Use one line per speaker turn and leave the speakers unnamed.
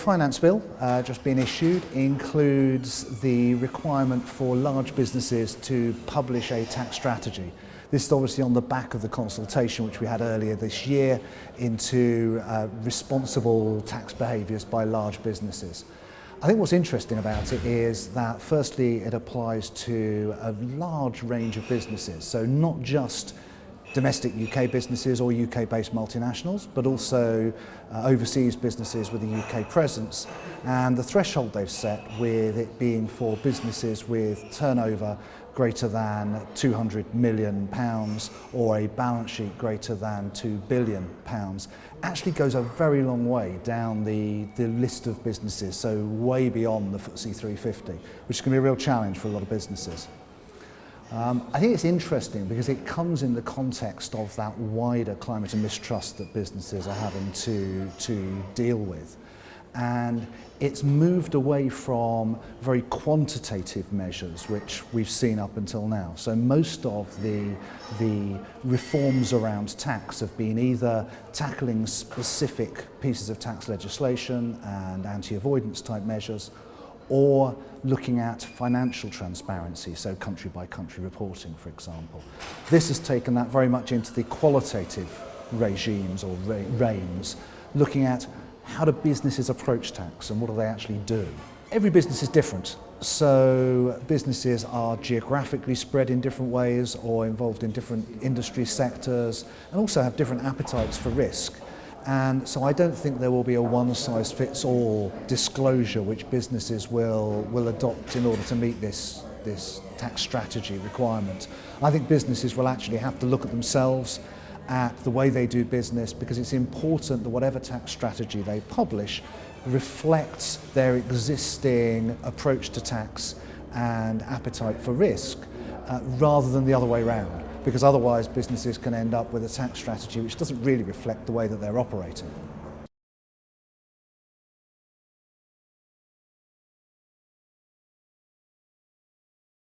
finance bill just been issued includes the requirement for large businesses to publish a tax strategy. This is obviously on the back of the consultation which we had earlier this year into responsible tax behaviours by large businesses. I think what's interesting about it is that firstly it applies to a large range of businesses, so not just domestic UK businesses or UK-based multinationals, but also overseas businesses with a UK presence. And the threshold they've set with it being for businesses with turnover greater than £200 million or a balance sheet greater than £2 billion actually goes a very long way down the list of businesses, so way beyond the FTSE 350, which can be a real challenge for a lot of businesses. I think it's interesting because it comes in the context of that wider climate of mistrust that businesses are having to deal with. And it's moved away from very quantitative measures, which we've seen up until now. So most of the reforms around tax have been either tackling specific pieces of tax legislation and anti-avoidance type measures, or looking at financial transparency, so country by country reporting, for example. This has taken that very much into the qualitative regimes or reins, looking at how do businesses approach tax and what do they actually do. Every business is different, so businesses are geographically spread in different ways or involved in different industry sectors and also have different appetites for risk. And so I don't think there will be a one-size-fits-all disclosure which businesses will adopt in order to meet this tax strategy requirement. I think businesses will actually have to look at themselves, at the way they do business, because it's important that whatever tax strategy they publish reflects their existing approach to tax and appetite for risk, rather than the other way around. Because otherwise businesses can end up with a tax strategy which doesn't really reflect the way that they're operating.